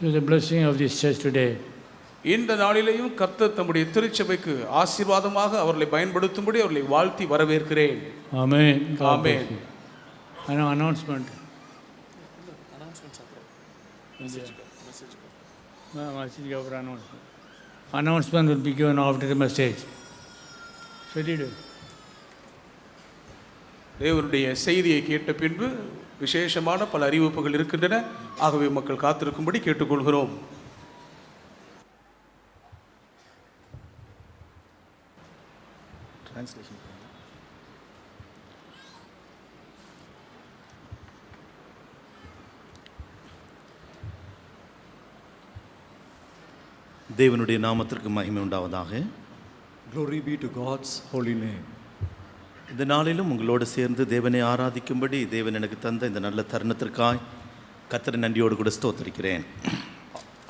to the blessing of this church today. இந்த நாளிலேயும் கர்த்தர் தம்முடைய திருச்சபைக்கு ஆசீர்வாதமாக அவர்களை பயன்படுத்தும்படி அவர்களை வாழ்த்தி வரவேற்கிறேன். Amen. Amen. Announcement. Announcement will be given after the message. தேவனுடைய செய்தியை கேட்ட பின்பு விசேஷமான பல அறிவிப்புகள் இருக்கின்றன. ஆகவே மக்கள் காத்திருக்கும்படி கேட்டுக்கொள்கிறோம். தேவனுடைய நாமத்திற்கு மகிமை உண்டாவதாக. Glory be to God's holy name. இந்த நாளிலும் உங்களோடு சேர்ந்து தேவனை ஆராதிக்கும்படி தேவன் எனக்கு தந்த இந்த நல்ல தருணத்திற்காய் கர்த்தரை நன்றியோடு கூட ஸ்தோத்திரிக்கிறேன்.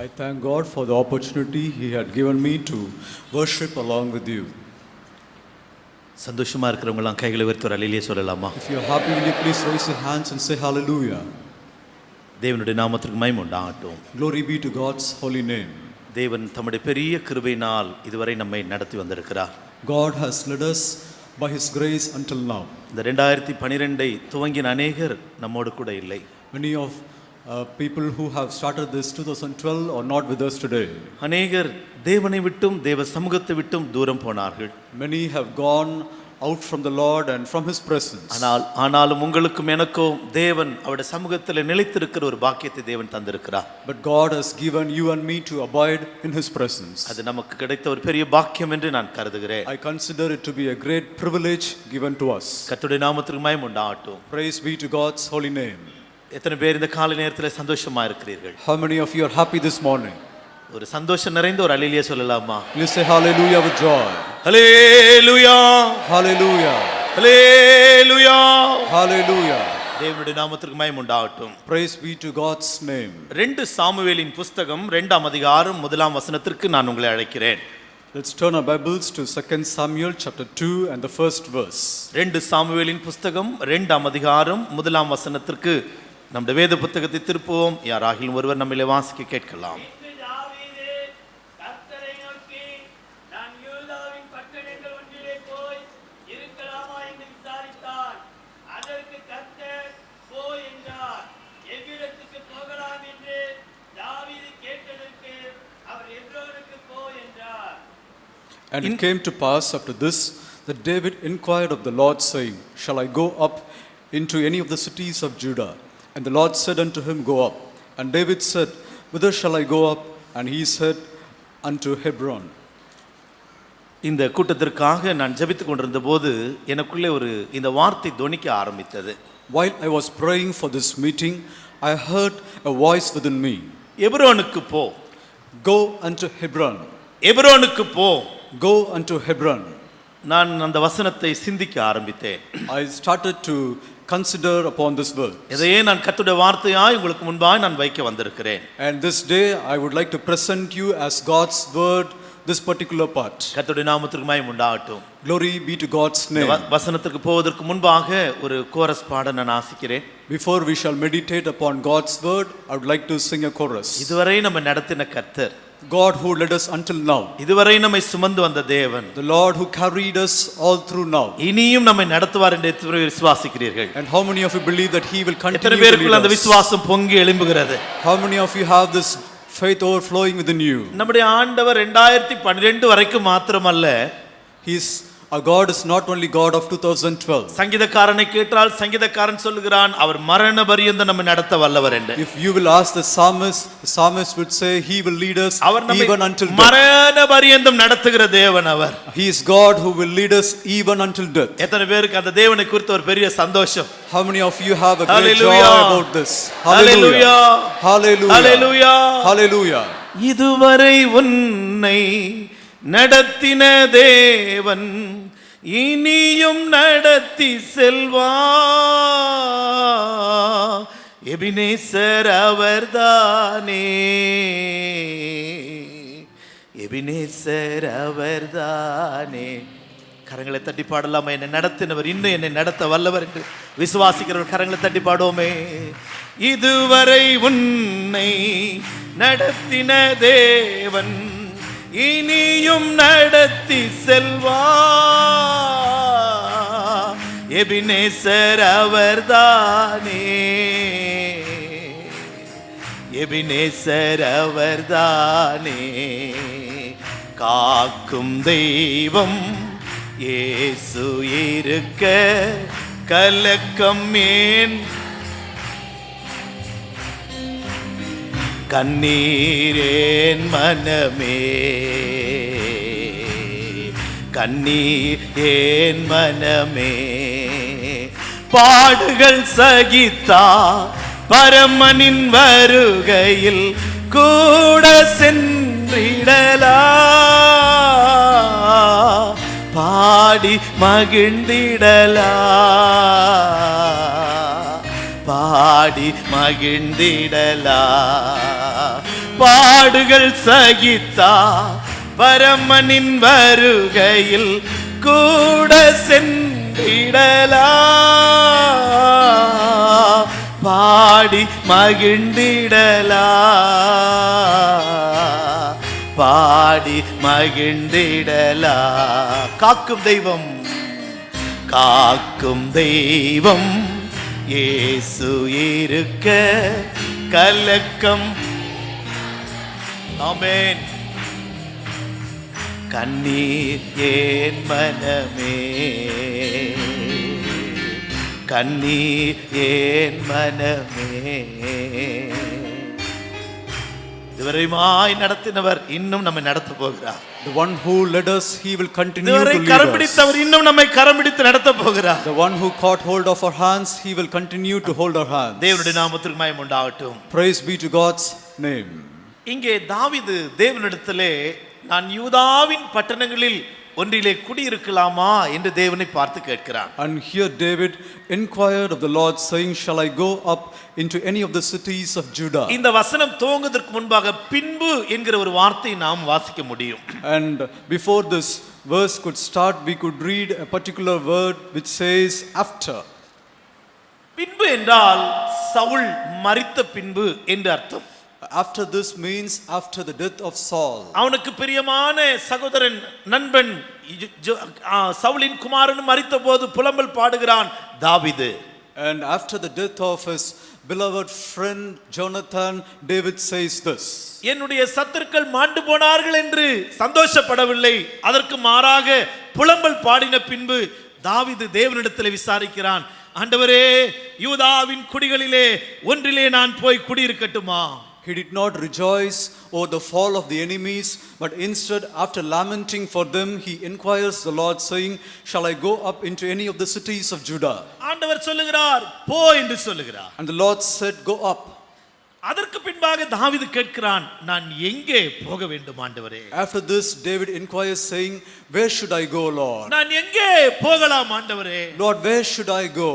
I thank God for the opportunity He had given me to worship along with you. சந்தோஷமா இருக்கிறவங்களாம் கைகளை உயர்த்தி ஒரு அல்லேலூயா சொல்லலாமா? If you are happy, will you please raise your hands and say hallelujah. தேவனுடைய நாமத்திற்கு மகிமை உண்டாகட்டும். Glory be to God's holy name. தேவன் தம்முடைய பெரிய கிருபையினால் இதுவரை நம்மை நடத்தி வந்திருக்கிறார். God has led us by His grace until now. இந்த 2012 துவங்கின அநேகர் நம்மோடு கூட இல்லை. Many of people who have started this 2012 are not with us today. அநேகர் தேவனை விட்டும் தேவ சமூகத்தை விட்டும் தூரம் போனார்கள். Many have gone out from the Lord and from His presence. ஆனாலும் உங்களுக்கும் எனக்கும் தேவன் அவருடைய சமூகத்தில் நிலைத்திருக்கிற ஒரு பாக்கியத்தை தேவன் தந்திருக்கிறார். But God has given you and me to abide in His presence. அது நமக்கு கிடைத்த ஒரு பெரிய பாக்கியம் என்று நான் கருதுகிறேன். I consider it to be a great privilege given to us. கர்த்தருடைய நாமத்திற்கு மகிமை உண்டாகட்டும். Praise be to God's holy name. எத்தனை பேர் இந்த காலை நேரத்தில் சந்தோஷமா இருக்கிறீர்கள்? How many of you are happy this morning? ஒரு சந்தோஷம் நிறைந்த ஒரு அல்லேலூயா சொல்லலாமா? Let's say hallelujah with joy. Hallelujah, Hallelujah, hallelujah, hallelujah. தேவனுடைய நாமத்திற்கு மகிமை உண்டாகட்டும். Praise be to God's name. 2 சாமுவேலின் புத்தகம் 2ஆம் அதிகாரம் 1ஆம் வசனத்திற்கு நான் உங்களை அழைக்கிறேன். Let's turn our Bibles to 2 Samuel chapter 2 and the first verse. 2 சாமுவேலின் புத்தகம் 2ஆம் அதிகாரம் 1ஆம் வசனத்திற்கு நம்முடைய வேத புத்தகத்தை திருப்புவோம். யாராகிலும் ஒருவர் நம்மிலே வாசிக்க கேட்கலாம். And it came to pass after this that David inquired of the Lord, saying, Shall I go up into any of the cities of Judah? And the Lord said unto him, Go up. And David said, Whither shall I go up? And he said, Unto Hebron. இந்த கூட்டத்திற்காக நான் ஜெபித்துக் கொண்டிருந்த போது எனக்குள்ளே இந்த வார்த்தை தொனிக்க ஆரம்பித்தது. While I was praying for this meeting, I heard a voice within me. எபிரோனுக்கு போ. Go unto Hebron. எபிரோனுக்கு போ. Go unto Hebron. நான் அந்த வசனத்தை சிந்திக்க ஆரம்பித்தேன். I started to consider upon this word. இதையே நான் கர்த்தருடைய வார்த்தையாய் உங்களுக்கு முன்பாய் நான் வைக்க வந்திருக்கிறேன். And this day I would like to present you as God's word this particular part. கர்த்தருடைய நாமத்திற்கு மகிமை உண்டாகட்டும். Glory be to God's name. வசனத்திற்கு போவதற்கு முன்பாக ஒரு கோரஸ் பாட நான் ஆசிக்கிறேன். Before we shall meditate upon God's word, I would like to sing a chorus. இதுவரை நம்ம நடத்தின கர்த்தர், God who led us until now, இதுவரை நம்மை சுமந்து வந்த தேவன், the Lord who carried us all through now, இனியும் நம்மை நடத்துவார் என்று எத்தனை பேர் விசுவாசிக்கிறீர்கள்? and how many of you believe that He will continue எத்தனை to பேருக்குள்ள அந்த lead us? விசுவாசம் பொங்கி எழும்புகிறது? How many of you have this faith overflowing within you? நம்முடைய ஆண்டவர் 2012 வரைக்கும் மாத்திரமல்ல, Our God is not only God of 2012. சங்கீதக்காரனை கேட்டால் சங்கீதக்காரன் சொல்லுகிறான் அவர் மரண பரியந்தம் நம்மை நடத்த வல்லவர் என்று. If you will ask the psalmist would say He will lead us even until death. மரண பரியந்தம் நடத்துகிற தேவன் அவர். He is God who will lead us even until death. எத்தனை பேருக்கு அந்த தேவனை குறித்து ஒரு பெரிய சந்தோஷம்? How many of you have a great joy about this? Hallelujah, hallelujah, hallelujah, hallelujah. இதுவரை உன்னை நடத்தின தேவன் இனியும் நடத்தி செல்வா. எபினேசர் அவர்தானே, எபினேசர் அவர்தானே. கரங்களை தட்டி பாடலாமா? என்னை நடத்தினவர் இன்னும் என்னை நடத்த வல்லவர் என்று விசுவாசிக்கிறவர் கரங்களை தட்டி பாடுவோமே. இதுவரை உன்னை நடத்தின தேவன் இனியும் நடத்தி செல்வா. எபினேசர் அவர்தானே, எபினேசர் அவர்தானே, காக்கும் தெய்வம் இயேசு இருக்க கலக்கம் ஏன்? கண்ணீரேன் மனமே, கண்ணீர் ஏன் மனமே, பாடுகள் சகித்தா பரமனின் வருகையில் கூட சென்றிடலா. பாடி மகிழ்ந்திடலா, பாடி மகிழ்ந்திடலா. பாடுகள் சகித்தா பரமனின் வருகையில் கூட சென்றிடலா. பாடி மகிழ்ந்திடலா, பாடி மகிழ்ந்திடலா. காக்கும் தெய்வம், காக்கும் தெய்வம் இயேசு இருக்க கலக்கம். ஆமென். கண்ணீர் ஏன் மனமே, கண்ணீர் ஏன் மனமே. இதுவரையுமாய் நடத்தினவர் இன்னும் நம்மை நடத்த போகிறார். The one who led us, he will continue to இதுவரை lead கரம் us. பிடித்தவர் இன்னும் நம்மை கரம் பிடித்து நடத்த போகிறார். The one who caught hold of our hands, he will continue to hold our hands. தேவனுடைய நாமத்திற்கு மகிமை உண்டாகட்டும். Praise be to God's name. இங்கே தாவீது தேவனிடத்திலே நான் யூதாவின் பட்டணங்களில் ஒன்றிலே குடியிருக்கலாமா என்று தேவனை பார்த்து கேட்கிறான். And here David inquired of the Lord, saying, shall I go up into any of the cities of Judah? இந்த வசனம் துவங்குவதற்கு முன்பாக பின்பு என்கிற ஒரு வார்த்தையை நாம் வாசிக்க முடியும். And before this verse could start, we could read a particular word which says after. பின்பு என்றால் சவுல் மரித்த பின்பு என்று அர்த்தம். After this means after the death of Saul. அவனுக்கு பிரியமான சகோதரன் நண்பன் சவுலின் குமாரனும் மரித்த போது புலம்பல் பாடுகிறான் தாவீது. And after the death of his beloved friend Jonathan, David says this. என்னுடைய சத்துருக்கள் மாண்டு போனார்கள் என்று சந்தோஷப்படவில்லை, அதற்கு மாறாக புலம்பல் பாடின பின்பு தாவீது தேவனிடத்தில் விசாரிக்கிறான், ஆண்டவரே யூதாவின் குடிகளிலே ஒன்றிலே நான் போய் குடியிருக்கட்டுமா? He did not rejoice over the fall of the enemies, but instead, after lamenting for them, he inquires the Lord, saying, shall I go up into any of the cities of Judah? ஆண்டவர் சொல்லுகிறார் போ என்று சொல்லுகிறார். And the Lord said, go up. அதற்கு பின்பாக தாவீது கேட்கிறான், நான் எங்கே போக வேண்டும் ஆண்டவரே? After this, David inquires, saying, where should I go, Lord? நான் எங்கே போகலாம் ஆண்டவரே? Lord, where should I go?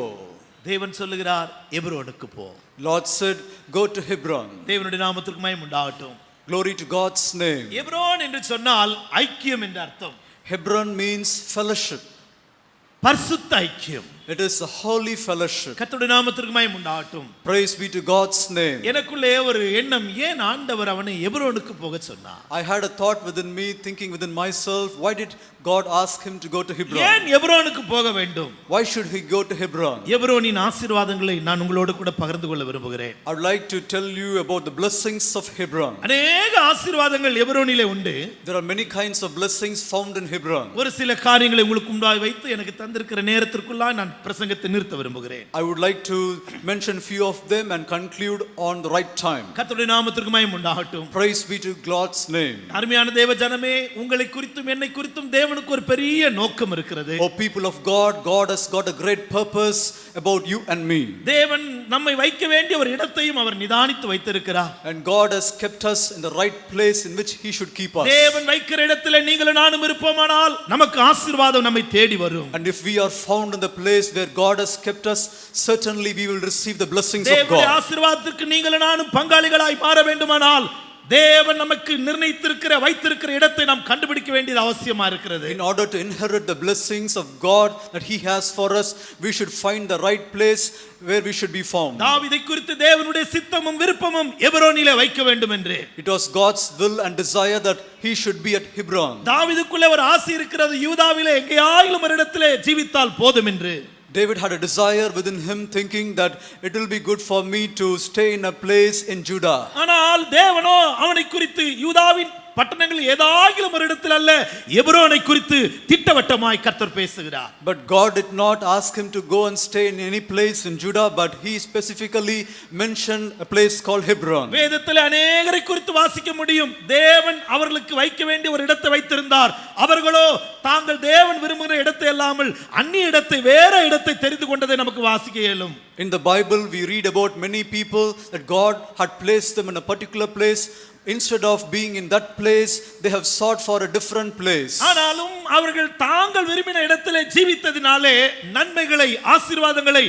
தேவன் சொல்லுகிறார் எபிரோனுக்கு போ. Lord said, go to Hebron. தேவனுடைய நாமத்திற்கு மகிமை உண்டாகட்டும். Glory to God's name. Hebron என்று சொன்னால் ஐக்கியம் என்று அர்த்தம். Hebron means fellowship. பரிசுத்த ஐக்கியம். It is a holy fellowship. கர்த்தருடைய நாமத்திற்கு மகிமை உண்டாகட்டும். Praise be to God's name. எனக்குள்ளே ஒரு எண்ணம், ஏன் ஆண்டவர் அவனை எபிரோனுக்கு போக சொன்னார்? I had a thought within me, thinking within myself, why did God ask him to go to Hebron? ஏன் எபிரோனுக்கு போக வேண்டும்? Why should he go to Hebron? எபிரோனின் ஆசீர்வாதங்களை நான் உங்களோடு கூட பகிர்ந்து கொள்ள விரும்புகிறேன். I would like to tell you about the blessings of Hebron. அநேக ஆசீர்வாதங்கள் எபிரோனிலே உண்டு. There are many kinds of blessings found in Hebron. ஒரு சில காரியங்களை உங்களுக்கு முன்பாக வைத்து எனக்கு தந்திருக்கிற நேரத்திற்குள்ள நான் பிரசங்கத்தை நிறுத்த விரும்புகிறேன். I would like to mention few of them and conclude on the right time. கர்த்தருடைய நாமத்திற்கு மகிமை உண்டாகட்டும். Praise be to God's name. அருமையான தேவ ஜனமே, உங்களை குறித்தும் என்னை குறித்தும் தேவனுக்கு ஒரு பெரிய நோக்கம் இருக்கிறது. Oh people of God, God has got a great purpose about you and me. தேவன் நம்மை வைக்க வேண்டிய ஒரு இடத்தையும் அவர் நிதானித்து வைத்திருக்கிறார். And God has kept us in the right place in which he should keep us. தேவன் வைக்கிற இடத்திலே நீங்களும் நானும் இருப்போமானால் நமக்கு ஆசீர்வாதம் நம்மை தேடி வரும். And if we are found in the place where God has kept us, certainly we will receive the blessings of தேவனுடைய God. ஆசீர்வாதத்திற்கு நீங்களும் நானும் பங்காளிகளாய் மாற வேண்டுமானால் தேவன் நமக்கு நிர்ணயித்திருக்கிற வைத்திருக்கிற இடத்தை நாம் கண்டுபிடிக்க வேண்டியது அவசியமா இருக்கிறது. In order to inherit the blessings of God that He has for us, we should find the right place where we should be found. தாவீதை குறித்து தேவனுடைய சித்தமும் விருப்பமும் எபிரோனிலே வைக்க வேண்டும் என்று. It was God's will and desire that he should be at Hebron. தாவீதுக்குள்ளே ஒரு ஆசை இருக்கிறது, யூதாவிலே எங்கேயாயிலும் ஒரு இடத்திலே ஜீவித்தால் போதும் என்று. David had a desire within him, thinking that it will be good for me to stay in a place in Judah. ஆனால் தேவனோ அவனை குறித்து யூதாவின் பட்டணங்கள் ஏதாகிலும் ஒரு இடத்தில் அல்ல, எபிரோனை குறித்து திட்டவட்டமாய் கர்த்தர் பேசுகிறார். But God did not ask him to go and stay in any place in Judah, but he specifically mentioned a place called Hebron. வேதத்தில் அநேகரை குறித்து வாசிக்க முடியும். தேவன் அவர்களுக்கு வைக்க வேண்டிய ஒரு இடத்தை வைத்திருந்தார். அவர்களோ தாங்கள் தேவன் விரும்புகிற இடத்தை அல்லாமல் அந்நிய இடத்தை, வேற இடத்தை தெரிந்து கொண்டதை நமக்கு வாசிக்க இயலும். In the Bible we read about many people that God had placed them in a particular place. Instead of being in that place, they have sought for a different place. ஆனாலும் அவர்கள் தாங்கள் விரும்பின இடத்திலே ஜீவித்ததினாலே நன்மைகளை, ஆசீர்வாதங்களை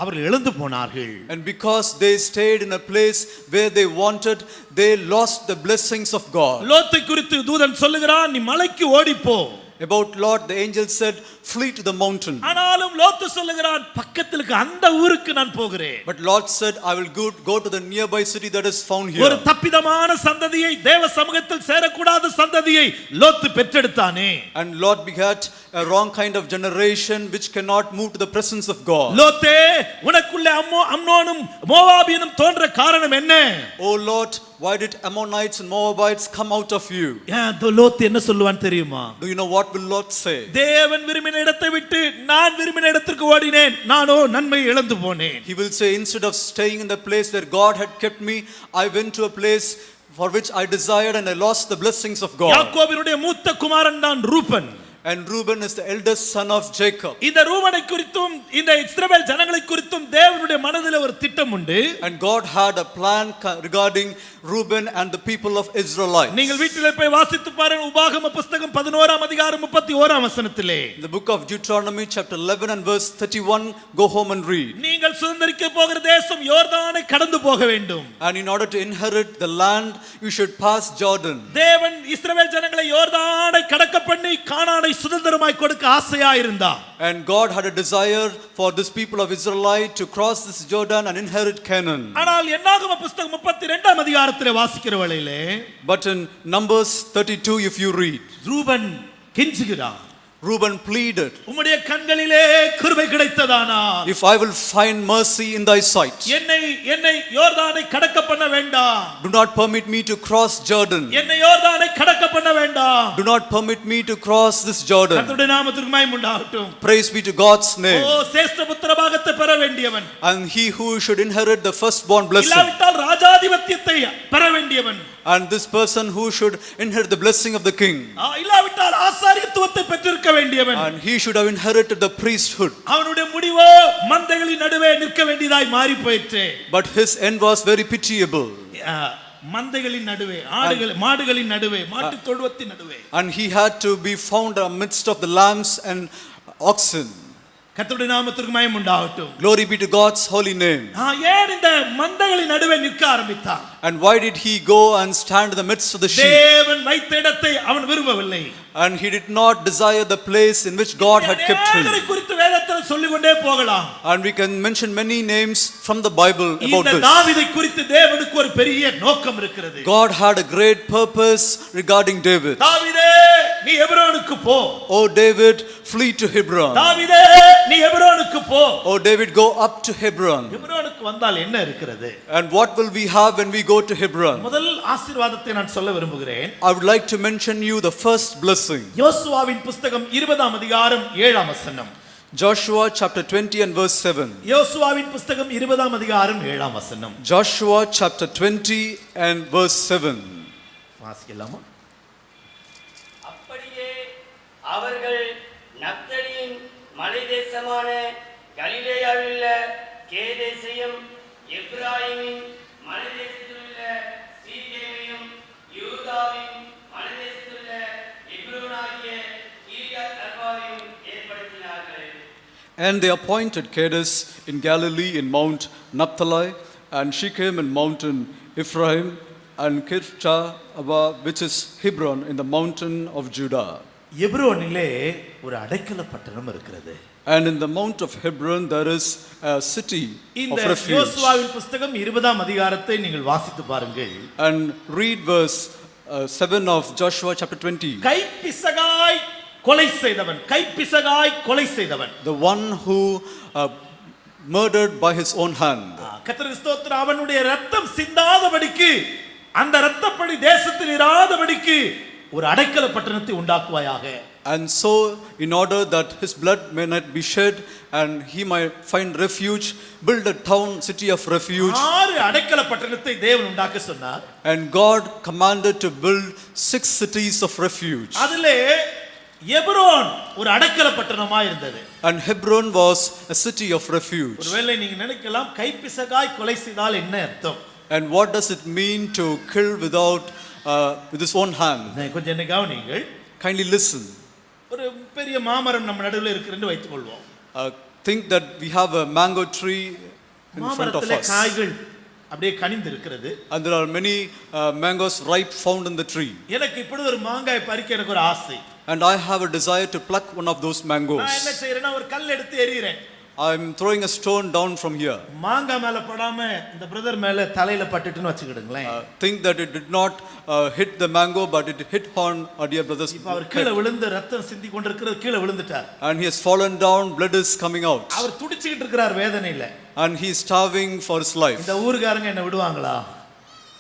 அவர்கள் இழந்து போனார்கள். And because they stayed in a place where they wanted, they lost the blessings of God. லோத்தை குறித்து தூதன் சொல்லுகிறான், நீ மலைக்கு ஓடிப்போ. About Lot, the angel said, flee to the mountain. ஆனாலும் லோத்து சொல்லுகிறான், பக்கத்துல இருக்க அந்த ஊருக்கு நான் போகிறேன். But Lot said, I will go to the nearby city that is found here. ஒரு தப்பிதமான சந்ததியை, தேவ சமூகத்தில் சேரக்கூடாத சந்ததியை லோத்து பெற்றெடுத்தானே. And Lot begat a wrong kind of generation which cannot move to the presence of God. லோத்தே, உனக்குள்ளே அம்னோனும் மோவாபியனும் தோன்ற காரணம் என்ன? Oh Lot, why did Ammonites and Moabites come out of you? லோத்து என்ன சொல்லுவான் தெரியுமா? Do you know what will Lot say? தேவன் விரும்பின இடத்தை விட்டு நான் விரும்பின இடத்திற்கு ஓடினேன், நானோ நன்மையை இழந்து போனேன். He will say, instead of staying in the place where God had kept me, I went to a place for which I desired and I lost the blessings of God. யாக்கோபினுடைய மூத்த குமாரன் தான் Ruban. And Reuben is the eldest son of Jacob. இந்த ரூபனை குறித்தும் இந்த இஸ்ரவேல் ஜனங்களை குறித்தும் தேவனுடைய மனதிலே ஒரு திட்டம் உண்டு. And God had a plan regarding Reuben and the people of Israelite. நீங்கள் வீட்டிலே போய் வாசித்து பாருங்கள், உபாகம புத்தகம் 11ஆம் அதிகாரம் 31ஆம் வசனத்திலே. The book of Deuteronomy chapter 11 and verse 31, go home and read. நீங்கள் சுதந்தரிக்க போகிற தேசம் யோர்தானை கடந்து போக வேண்டும். And in order to inherit the land, you should pass Jordan. தேவன் இஸ்ரவேல் ஜனங்களை யோர்தானை கடக்க பண்ணி கானானை சுதந்திரமாய் கொடுக்க ஆசையா இருந்தார். And God had a desire for this people of Israelite to cross this Jordan and inherit Canaan. ஆனால் என்னாகம புத்தகம் 32ஆம் அதிகாரத்திலே வாசிக்கிற வேளையிலே, But in Numbers 32 if you read, Ruban கெஞ்சுகிறான். Reuben pleaded, உம்முடைய கண்களிலே கிருபை கிடைத்ததானா, if I will find mercy in thy sight, என்னை யோர்தானை கடக்க பண்ண வேண்டாம். do not permit me to cross Jordan. என்னை யோர்தானை கடக்க பண்ண வேண்டாம். Do not permit me to cross this Jordan. கர்த்தருடைய நாமத்திற்கு மகிமை உண்டாகட்டும். Praise be to God's name. ஓ, சேஷ்ட புத்திர பாகத்தை பெற வேண்டியவன், And he who should inherit the firstborn blessing, இல்லாவிட்டால் ராஜாதிபத்தியத்தை பெற வேண்டியவன், and this person who should inherit the blessing of the king, இல்லாவிட்டால் ஆசாரியத்துவத்தை பெற்றிருக்க வேண்டியவன், and he should have inherited the priesthood. அவனுடைய முடிவோ மந்தைகளின் நடுவே நிற்க வேண்டியதாய் மாறி போயிற்று. But his end was very pitiable. மந்தைகளின் நடுவே, மாடுகளின் நடுவே, மாட்டு தொழுவத்தின் நடுவே, And he had to be found amidst of the lambs and oxen. கர்த்தருடைய நாமத்திற்கு மகிமை உண்டாகட்டும். Glory be to God's holy name. ஏன் இந்த மந்தைகளின் நடுவே நிற்க ஆரம்பித்தான்? And why did he go and stand in the midst of the sheep? தேவன் வைத்த இடத்தை அவன் விரும்பவில்லை. And he did not desire the place in which God had kept him. அநேகரை குறித்து வேதத்தில் சொல்லிக்கொண்டே போகலாம். And we can mention many names from the Bible about இந்த this. தாவீதை குறித்து தேவனுக்கு ஒரு பெரிய நோக்கம் இருக்கிறது. God had a great purpose regarding David. தாவீதே, நீ எபிரோனுக்கு போ. Oh David, flee to Hebron. தாவீதே, நீ எபிரோனுக்கு போ. Oh David, go up to Hebron. எபிரோனுக்கு வந்தால் என்ன இருக்கிறது? And what will we have when we go to Hebron? முதல் ஆசீர்வாதத்தை நான் சொல்ல விரும்புகிறேன். I would like to mention you the first blessing. யோசுவாவின் புத்தகம் 20ஆம் அதிகாரம் 7ஆம் வசனம். Joshua chapter 20 and verse 7. யோசுவாவின் புத்தகம் 20ஆம் அதிகாரம் 7ஆம் வசனம். Joshua chapter 20 and verse 7. வாசிக்கலாமா? அப்படியே அவர்கள் நப்தலியின் மலைதேசமான கலிலேயாவிலுள்ள கேதேசையும் எப்ராயிமின் மலைதேசத்திலுள்ள சீகேமையும் யூதாவின் மலைதேசத்திலுள்ள எப்ரோனாகிய Kiriath அர்பாவையும் ஏற்படுத்தினார்கள். And they appointed Kadesh in Galilee in Mount Naphtali, and Shechem in mountain Ephraim, and Kircha, which is Hebron in the mountain of Judah. எப்ரோனிலே ஒரு அடைக்கல பட்டணம் இருக்கிறது. And in the mount of Hebron there is a city இந்த of refuge. யோசுவாவின் புத்தகம் 20ஆம் அதிகாரத்தை நீங்கள் வாசித்து பாருங்கள். And read verse 7 of Joshua chapter 20. கைப்பிசகாய் கொலை செய்தவன், கைப்பிசகாய் கொலை செய்தவன், The one who murdered by his own hand. கர்த்தருக்கு ஸ்தோத்திரம். அவனுடைய ரத்தம் சிந்தாதபடிக்கு, அந்த ரத்தப்பழி தேசத்தில் இராதபடிக்கு ஒரு அடைக்கல பட்டணத்தை உண்டாக்குவாயாக. And so, in order that his blood may not be shed and he might find refuge, build a town, city of refuge. 6 அடைக்கல பட்டணத்தை தேவன் உண்டாக்க சொன்னார். And God commanded to build 6 cities of refuge. அதிலே எப்ரோன் ஒரு அடைக்கல பட்டணமா இருந்தது. And Hebron was a city of refuge. ஒருவேளை நீங்க நினைக்கலாம் கைப்பிசகாய் கொலை செய்தால் என்ன அர்த்தம்? And what does it mean to kill with his own hand? கொஞ்சம் என்ன கவனிங்கள். Kindly listen. ஒரு பெரிய மாமரம் நம்ம நடுவில் இருக்குன்னு வைத்துக் கொள்வோம். Think that we have a mango tree in front of மாமரத்திலே us. காய்கள் அப்படியே கனிந்து இருக்கிறது. And there are many mangoes ripe found in the tree. எனக்கு இப்படி ஒரு மாங்காய் பறிக்க எனக்கு ஒரு ஆசை. And I have a desire to pluck one of those mangoes. நான் என்ன செய்யறேன்னா ஒரு கல் எடுத்து எறிகிறேன். I'm throwing a stone down from here. மாங்காய் மேல படாம இந்த பிரதர் மேல தலையில பட்டுட்டுன்னு வச்சுக்கிடுங்களேன். Think that it did not hit the mango, but it hit on our dear brother's இப்ப அவர் கீழே விழுந்து ரத்தம் சிந்தி கொண்டிருக்கிறது, கீழே விழுந்துட்டார். and he has fallen down, blood is coming out. அவர் துடிச்சிட்டு இருக்கிறார் வேதனையில. And he is starving for his life. இந்த ஊர்காரங்க என்ன விடுவாங்களா?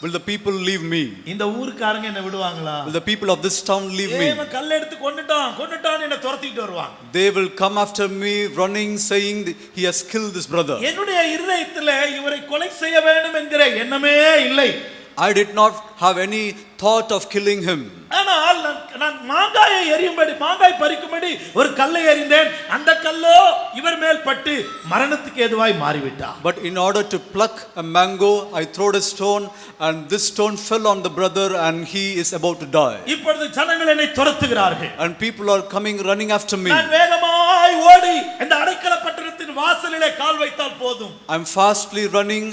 Will the people leave me? இந்த ஊர்காரங்க என்ன விடுவாங்களா? Will the people of this town leave me? இவன் கல்ல எடுத்து கொன்னுட்டான் என்ன துரத்திட்டு வருவாங்க. They will come after me running saying he has killed this brother. என்னுடைய இருதயத்திலே இவரை கொலை செய்ய வேண்டும் என்கிற எண்ணமே இல்லை. I did not have any thought of killing him. ஆனால் நான் மாங்காயை எறியும்படி, மாங்காய் பறிக்கும்படி ஒரு கல்லை எறிந்தேன். அந்த கல்லோ இவர் மேல் பட்டு மரணத்துக்கு ஏதுவாய் மாறிவிட்டார். But in order to pluck a mango, I throwed a stone, and this stone fell on the brother, and he is about to die. இப்பொழுது ஜனங்கள் என்னை துரத்துகிறார்கள். And people are coming running after me. நான் வேகமாய் ஓடி இந்த அடைக்கல பட்டணத்தின் வாசலிலே கால் வைத்தால் போதும். I'm fastly running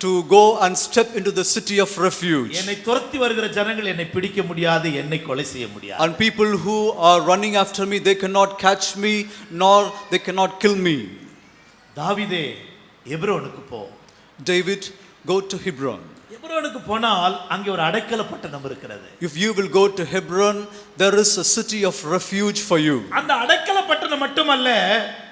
to go and step into the city of refuge. என்னை துரத்தி வருகிற ஜனங்கள் என்னை பிடிக்க முடியாது, என்னை கொலை செய்ய முடியாது. And people who are running after me, they cannot catch me, nor they cannot kill me. தாவீதே எப்ரோனுக்கு போ. David, go to Hebron. எப்ரோனுக்கு போனால் அங்கே ஒரு அடைக்கல பட்டணம் இருக்கிறது. If you will go to Hebron, there is a city of refuge for you. அந்த அடைக்கல பட்டணம் மட்டுமல்ல,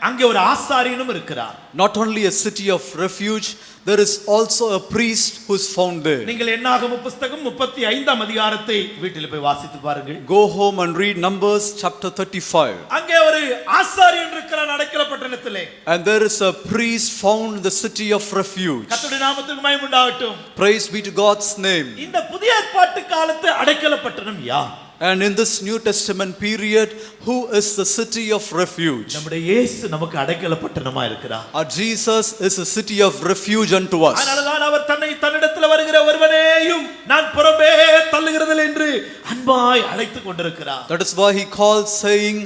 அங்கே ஒரு ஆசாரியனும் இருக்கிறார். Not only a city of refuge, there is also a priest who is found there. நீங்கள் என்னாகம புத்தகம் 35ஆம் அதிகாரத்தை வீட்டில் போய் வாசித்து பாருங்கள். Go home and read Numbers chapter 35. அங்கே ஒரு ஆசாரியன் இருக்கிறான் அடைக்கல பட்டணத்திலே. And there is a priest found in the city of refuge. கர்த்தருடைய நாமத்துக்கு மகிமை உண்டாகட்டும். Praise be to God's name. இந்த புதிய ஏற்பாட்டு காலத்து அடைக்கல பட்டணம் யார்? And in this New Testament period, who is the city of refuge? நம்முடைய இயேசு நமக்கு அடைக்கல பட்டணமா இருக்கிறார். Our Jesus is a city of refuge unto us. அதனால்தான் அவர் தன்னிடத்தில் வருகிற ஒருவனையும் நான் புறம்பே தள்ளுகிறதில்லை என்று அன்பாய் அழைத்துக் கொண்டிருக்கிறார். That is why he calls saying,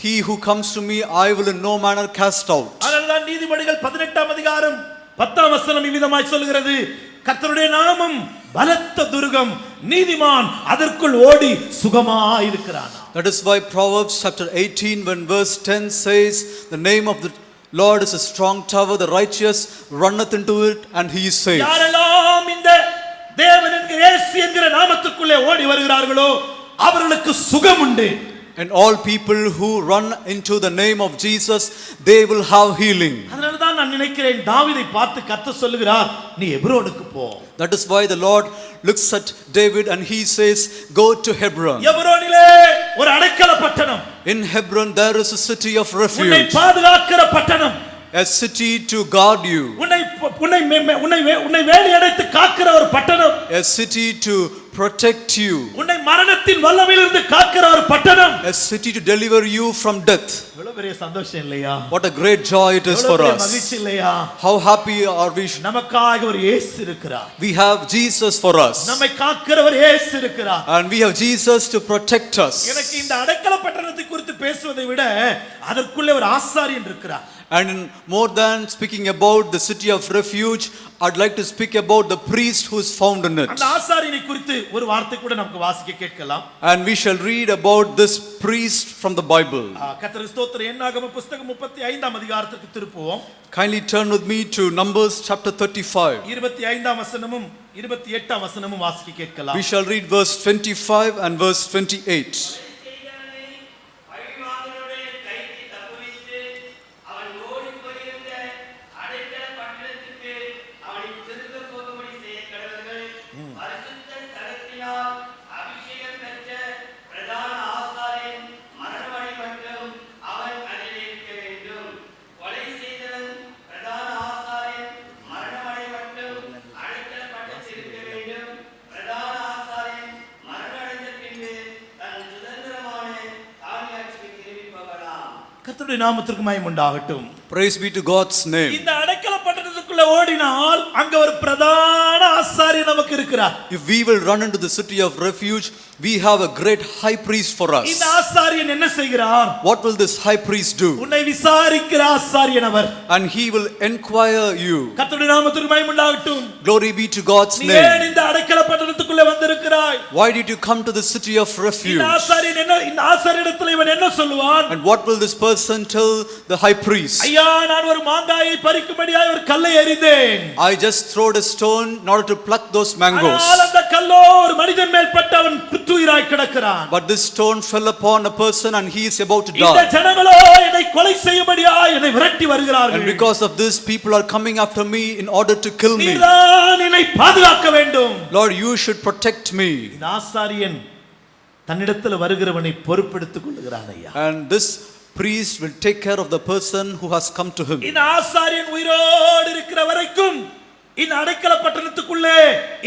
he who comes to me I will in no manner cast out. அதனால்தான் நீதிமொழிகள் 18ஆம் அதிகாரம் 10ஆம் வசனம் இவ்விதமாய் சொல்கிறது, கர்த்தருடைய நாமம் பலத்த துர்கம், நீதிமான் அதற்குள் ஓடி சுகமாயிருக்கிறான். That is why Proverbs chapter 18 when verse 10 says, the name of the Lord is a strong tower, the righteous runneth into it and he is safe. யாரெல்லாம் இந்த தேவன் என்கிற இயேசு என்கிற நாமத்துக்குள்ளே ஓடி வருகிறார்களோ அவர்களுக்கு சுகம் உண்டு. And all people who run into the name of Jesus, they will have healing. அதனால்தான் நான் நினைக்கிறேன் தாவீதை பார்த்து கர்த்தர் சொல்லுகிறார், நீ எப்ரோனுக்கு போ. That is why the Lord looks at David and he says, go to Hebron. எப்ரோனிலே ஒரு அடைக்கல பட்டணம். In Hebron there is a city of உன்னை refuge. பாதுகாக்கிற பட்டணம். A city to guard you. உன்னை வேலி அடைத்து காக்கிற ஒரு பட்டணம். A city to protect you. உன்னை மரணத்தின் வல்லமையிலிருந்து காக்கிற ஒரு பட்டணம். A city to deliver you from death. எவ்வளவு பெரிய சந்தோஷம் இல்லையா? What a great joy it is for us. மகிழ்ச்சி இல்லையா? How happy are we? நமக்காக ஒரு இயேசு இருக்கிறார். We have Jesus for us. நம்மை காக்கிறவர் இயேசு இருக்கிறார். And we have Jesus to protect us. எனக்கு இந்த அடைக்கல பட்டணத்தை குறித்து பேசுவதை விட அதற்குள்ளே ஒரு ஆசாரியன் இருக்கிறார். And more than speaking about the city of refuge, I'd like to speak about the priest who is found in it. அந்த ஆசாரியனை குறித்து ஒரு வார்த்தை கூட நமக்கு வாசிக்க கேட்கலாம். And we shall read about this priest from the Bible. கர்த்தருக்கு ஸ்தோத்திரம். என்னாகம புத்தகம் 35ஆம் அதிகாரத்திற்கு திருப்புவோம். Kindly turn with me to Numbers chapter 35. 25ஆம் வசனமும் 28ஆம் வசனமும் வாசிக்க கேட்கலாம். We shall read verse 25 and verse 28. கர்த்தருடைய நாமத்திற்கு மகிமை உண்டாகட்டும். Praise be to God's name. இந்த அடைக்கல பட்டணத்துக்குள்ள ஓடினால் அங்க ஒரு பிரதான ஆசாரியர் நமக்கு இருக்கிறார். If we will run into the city of refuge, we have a great high priest for us. இந்த ஆசாரியன் என்ன செய்கிறார்? What will this high priest do? உன்னை விசாரிக்கிற ஆசாரியன் அவர். And he will inquire you. கர்த்தருடைய நாமத்திற்கு மகிமை உண்டாகட்டும். Glory be to God's நீ ஏன் name. இந்த அடைக்கல பட்டணத்துக்குள்ள வந்திருக்கிறாய்? Why did you come to the city of refuge? இந்த ஆசாரியன் என்ன, இந்த ஆசாரியனிடத்தில் இவன் என்ன சொல்லுவான்? And what will this person tell the high priest? ஐயா, நான் ஒரு மாங்காயை பறிக்கும்படியாய் ஒரு கல்லை எறிந்தேன். I just throwed a stone in order to pluck those mangoes. ஆனால் அந்த கல்லோ ஒரு மனிதன் மேல் பட்டு அவன் குத்துயிராய் கிடக்கிறான். But this stone fell upon a person and he is about to இந்த die. ஜனங்களோ என்னை கொலை செய்யும்படியாய் என்னை விரட்டி வருகிறார்கள். And because of this, people are coming after me in order to kill me. நீதான் என்னை பாதுகாக்க வேண்டும். Lord, you should protect me. இந்த ஆசாரியன் தன்னிடத்தில் வருகிறவனை பொறுப்பெடுத்துக் கொள்கிறான் ஐயா. And this priest will take care of the person who has come to him. இந்த ஆசாரியன் உயிரோடு இருக்கிற வரைக்கும் இந்த அடைக்கல பட்டணத்துக்குள்ளே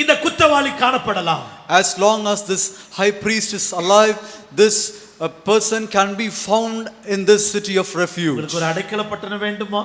இந்த குற்றவாளி காணப்படலாம். As long as this high priest is alive, this person can be found in this city of refuge. உங்களுக்கு ஒரு அடைக்கல பட்டணம் வேண்டுமா?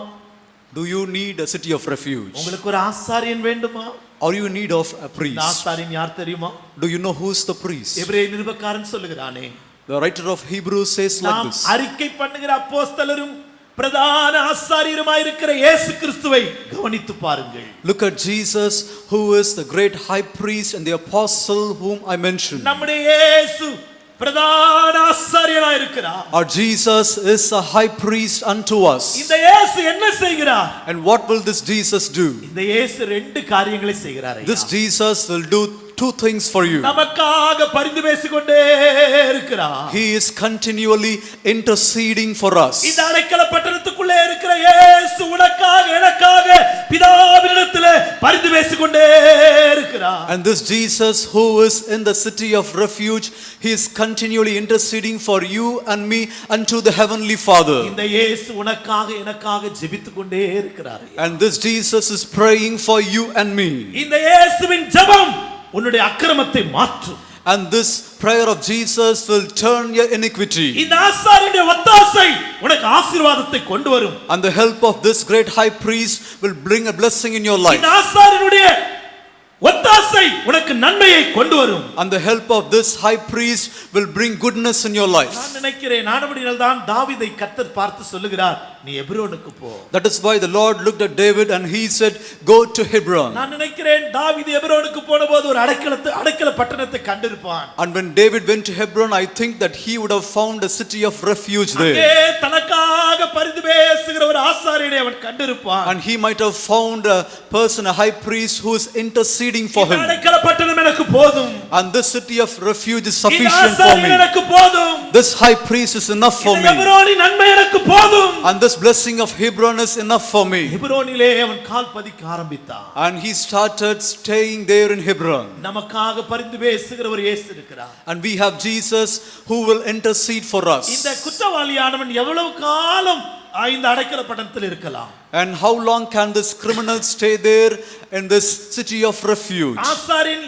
Do you need a city of refuge? உங்களுக்கு ஒரு ஆசாரியன் வேண்டுமா? Or you need of a இந்த priest? ஆசாரியன் யார் தெரியுமா? Do you know who is the priest? எபிரேய நிருபக்காரன் சொல்லுகிறானே, The writer of Hebrews says like நாம் this. அறிக்கை பண்ணுகிற அப்போஸ்தலரும் பிரதான ஆசாரியருமாய் இருக்கிற இயேசு கிறிஸ்துவை கவனித்து பாருங்கள். Look at Jesus, who is the great high priest and the apostle whom I mentioned. நம்முடைய இயேசு பிரதான ஆசாரியராய் இருக்கிறார். Our Jesus is a high priest unto us. இந்த இயேசு என்ன செய்கிறார்? And what will this Jesus do? இந்த இயேசு ரெண்டு காரியங்களை செய்கிறார் ஐயா. This Jesus will do two things for you. நமக்காக பரிந்து பேசிக்கொண்டே இருக்கிறார். He is continually interceding for us. இந்த அடைக்கல பட்டணத்துக்குள்ளே இருக்கிற இயேசு உனக்காக எனக்காக பிதாவினிடத்திலே பரிந்து பேசிக்கொண்டே இருக்கிறார். And this Jesus who is in the city of refuge, he is continually interceding for you and me unto the heavenly Father. இந்த இயேசு உனக்காக எனக்காக ஜெபித்துக்கொண்டே இருக்கிறார். And this Jesus is praying for you and me. இந்த இயேசுவின் ஜெபம் உன்னுடைய அக்கிரமத்தை மாற்றும். And this prayer of Jesus will turn your iniquity. இந்த ஆசாரியனுடைய ஒத்தாசை உனக்கு ஆசீர்வாதத்தை கொண்டு வரும். And the help of this great high priest will bring a blessing in your life. இந்த ஆசாரியனுடைய ஒத்தாசை உனக்கு நன்மையை கொண்டு வரும். And the help of this high priest will bring goodness in your life. நான் நினைக்கிறேன் ஆனபடியால்தான் தாவீதை கர்த்தர் பார்த்து சொல்லுகிறார், நீ எபிரோனுக்கு போ. That is why the Lord looked at David and he said, go to Hebron. நான் நினைக்கிறேன் தாவீது எபிரோனுக்கு போனபோது ஒரு அடைக்கல பட்டணத்தை கண்டிருப்பான். And when David went to Hebron, I think that he would have found a city of refuge there. அங்கே தனக்காக பரிந்து பேசுகிற ஒரு ஆசாரியனை அவன் கண்டிருப்பான். And he might have found a person, a high priest who is interceding for him. அடைக்கல பட்டணம் எனக்கு போதும். And this city of refuge is இந்த sufficient for ஆசாரியன் me. எனக்கு போதும். This high priest is enough for இந்த me. எபிரோனின் நன்மை எனக்கு போதும். And this blessing of Hebron is enough for me. எபிரோனிலே அவன் கால் பதிக்க ஆரம்பித்தான். And he started staying there in Hebron. நமக்காக பரிந்து பேசுகிற ஒரு இயேசு இருக்கிறார். And we have Jesus who will intercede for us. இந்த குற்றவாளியானவன் எவ்வளவு காலம் இந்த அடைக்கல பட்டணத்தில் இருக்கலாம்? And how long can this criminal stay there in this city of refuge? ஆசாரியன்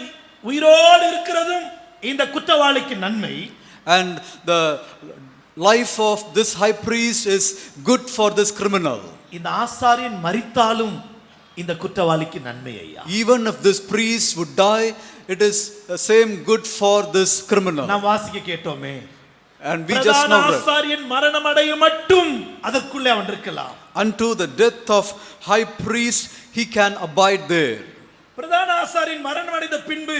உயிரோடு இருக்கிறதும் இந்த குற்றவாளிக்கு நன்மை. And the life of this high priest is good for this criminal. இந்த ஆசாரியன் மரித்தாலும் இந்த குற்றவாளிக்கு நன்மை ஐயா. Even if this priest would die, it is the same good for this criminal. நாம் வாசிக்க கேட்டோமே, And we just know that. ஆசாரியன் மரணம் அடைய மட்டும் அதற்குள்ளே அவன் இருக்கலாம். unto the death of high priest, he can abide there. பிரதான ஆசாரியன் மரணம் அடைந்த பின்பு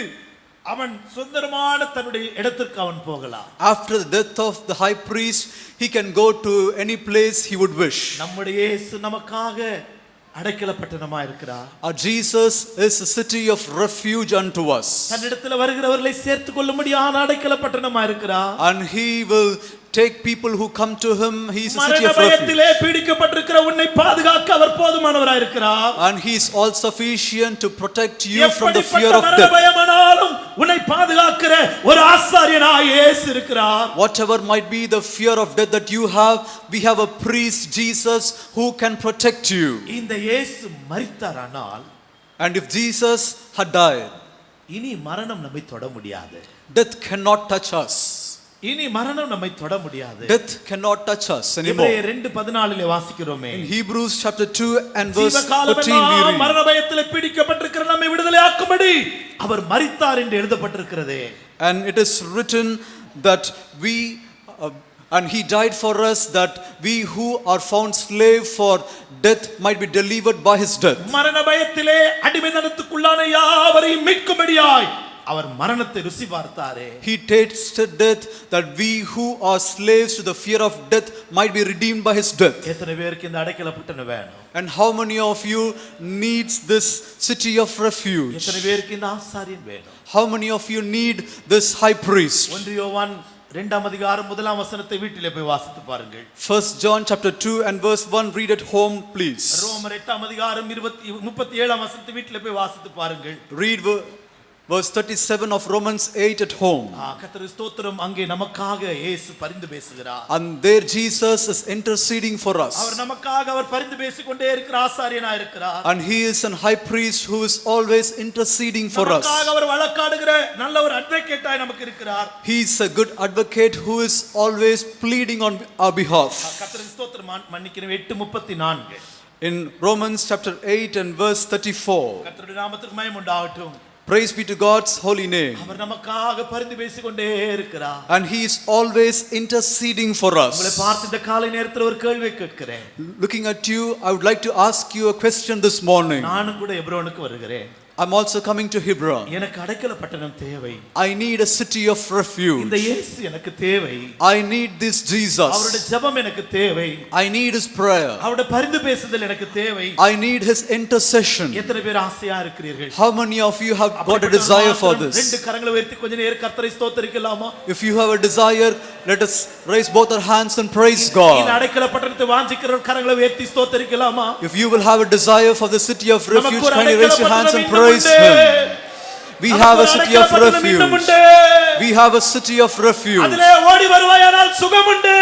அவன் சுதந்திரமான தன்னுடைய இடத்திற்கு அவன் போகலாம். After the death of the high priest, he can go to any place he would wish. நம்முடைய இயேசு நமக்காக அடைக்கல பட்டணமா இருக்கிறார். Our Jesus is a city of refuge unto us. தன்னிடத்தில் வருகிறவர்களை சேர்த்துக் கொள்ளும்படியான அடைக்கல பட்டணமா இருக்கிறார். And he will take people who come to him. He is a city மரண of refuge. பயத்திலே பீடிக்கப்பட்டிருக்கிற உன்னை பாதுகாக்க அவர் போதுமானவராய் இருக்கிறார். And he is all sufficient to protect you from the fear of மரண death. பயமானாலும் உன்னை பாதுகாக்கிற ஒரு ஆசாரியனாய் இயேசு இருக்கிறார். Whatever might be the fear of death that you have, we have a priest, Jesus, who can protect you. இந்த இயேசு மரித்தாரானால், And if Jesus had died, இனி மரணம் நம்மை தொட முடியாது. death cannot touch us. இனி மரணம் நம்மை தொட முடியாது. Death cannot touch us anymore. எபிரேயர் 2:14 வாசிக்கிறோமே. In Hebrews chapter 2 and verse 14 we ஜீவகாலமெல்லாம் read, மரண பயத்திலே பீடிக்கப்பட்டிருக்கிற நம்மை விடுதலையாக்கும்படி அவர் மரித்தார் என்று எழுதப்பட்டிருக்கிறது. and it is written that we and he died for us, that we who are found slave for death might be delivered by his death. மரண பயத்திலே அடிமைத்தனத்துக்குள்ளான யாவரையும் மீட்கும்படியாய் அவர் மரணத்தை ருசி பார்த்தாரே. He tasted death that we who are slaves to the fear of death might be redeemed by his death. எத்தனை பேருக்கு இந்த அடைக்கல பட்டணம் வேணும்? And how many of you needs this city of refuge? எத்தனை பேருக்கு இந்த ஆசாரியன் வேணும்? How many of you need this high priest? 1 யோவான் 2:1 வசனத்தை வீட்டிலே போய் வாசித்து பாருங்கள். 1 John chapter 2 and verse 1, read at home please. ரோமர் 8:37 வசனத்தை வீட்டிலே போய் வாசித்து பாருங்கள். Read verse 37 of Romans 8 at home. கர்த்தருக்கு ஸ்தோத்திரம். அங்கே நமக்காக இயேசு பரிந்து பேசுகிறார். And there Jesus is interceding for us. அவர் நமக்காக அவர் பரிந்து பேசிக்கொண்டே இருக்கிற ஆசாரியனாய் இருக்கிறார். And he is a high priest who is always interceding for us. நமக்காக அவர் வழக்காடுகிற நல்ல ஒரு அட்வொகேட்டாய் நமக்கு இருக்கிறார். He is a good advocate who is always pleading on our behalf. கர்த்தருக்கு ஸ்தோத்திரம். மன்னிக்கிறேன், 8:34. In Romans chapter 8 and verse 34. கர்த்தருடைய நாமத்துக்கு மகிமை உண்டாகட்டும். Praise be to God's holy name. அவர் நமக்காக பரிந்து பேசிக்கொண்டே இருக்கிறார். And he is always interceding for உங்களை us. பார்த்து இந்த காலை நேரத்தில் ஒரு கேள்வி கேட்கிறேன். Looking at you, I would like to ask you a question this morning. நானும் கூட எப்ரோனுக்கு வருகிறேன். I'm also coming to Hebron. எனக்கு அடைக்கல பட்டணம் தேவை. I need a city of refuge. இந்த இயேசு எனக்கு தேவை. I need this Jesus. அவருடைய ஜெபம் எனக்கு தேவை. I need his prayer. அவருடைய பரிந்து பேசுதல் எனக்கு தேவை. I need his intercession. எத்தனை பேர் ஆசையா இருக்கிறீர்கள்? How many of you have got a desire for this? ரெண்டு கரங்களை உயர்த்தி கொஞ்ச நேரம் கர்த்தரை ஸ்தோத்திரிக்கலாமா? If you have a desire, let us raise both our hands and praise God. இந்த அடைக்கல பட்டணத்தை வாஞ்சிக்கிற கரங்களை உயர்த்தி ஸ்தோத்திரிக்கலாமா? If you will have a desire for the city of refuge, kindly raise your hands and praise Him. We have a city of refuge. We have a city of refuge. அதிலே ஓடி வருவாயானால் சுகம் உண்டு.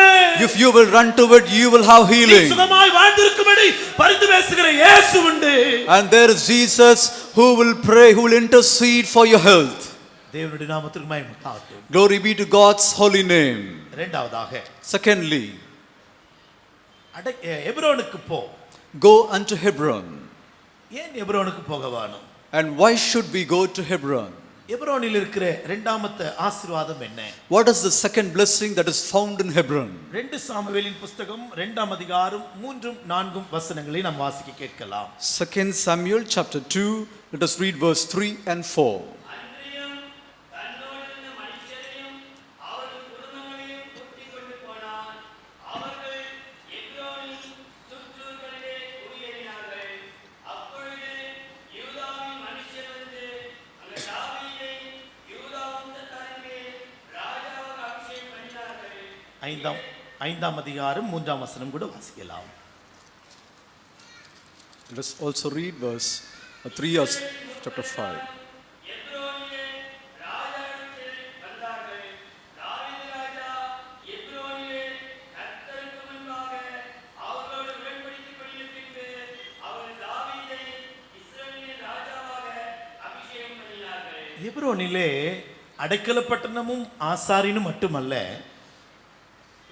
If you will run to it, you will have healing. சுகமாய் வாழ்ந்திருக்கும்படி பரிந்து பேசுகிற இயேசு உண்டு. And there is Jesus who will pray, who will intercede for your health. தேவனுடைய நாமத்துக்கு மகிமை உண்டாகட்டும். Glory be to God's holy name. இரண்டாவதாக, Secondly, எப்ரோனுக்கு போ. go unto Hebron. ஏன் எப்ரோனுக்கு போக வேணும்? And why should we go to Hebron? எப்ரோனில் இருக்கிற இரண்டாமത്തെ ஆசீர்வாதம் என்ன? What is the second blessing that is found in Hebron? 2 சாமுவேலின் புத்தகம் 2:3-4 வசனங்களை நாம் வாசிக்க கேட்கலாம். 2 Samuel chapter 2, let us read verse 3 and 4. அன்றியும் தன்னோடிருந்த மனுஷரையும் அவர்கள் குடும்பங்களையும் கூட்டிக் கொண்டு போனான். அவர்கள் எப்ரோனின் சுற்றூர்களிலே குடியேறினார்கள். அப்பொழுது யூதாவின் மனுஷர் வந்து அங்கே தாவீதை யூதா வம்சத்தாரின் மேல் ராஜாவாக அபிஷேகம் பண்ணினார்கள். 5ஆம் அதிகாரம் 3ஆம் வசனம் கூட வாசிக்கலாம். Let us also read verse 3 of chapter 5. எப்ரோனிலே ராஜாவிடத்தில் வந்தார்கள். தாவீது ராஜா எப்ரோனிலே கர்த்தருக்கு முன்பாக அவர்களோடு உடன்படிக்கை பண்ணிய பின்பு அவர்கள் தாவீதை இஸ்ரவேலின் ராஜாவாக அபிஷேகம் பண்ணினார்கள். எப்ரோனிலே அடைக்கல பட்டணமும் ஆசாரியனும் மட்டுமல்ல,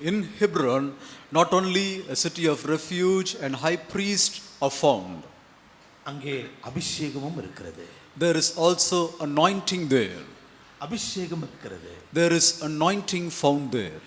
In Hebron, not only a city of refuge and high priest are found, அங்கே அபிஷேகமும் இருக்கிறது. there is also anointing there. அபிஷேகம் இருக்கிறது. There is anointing found there.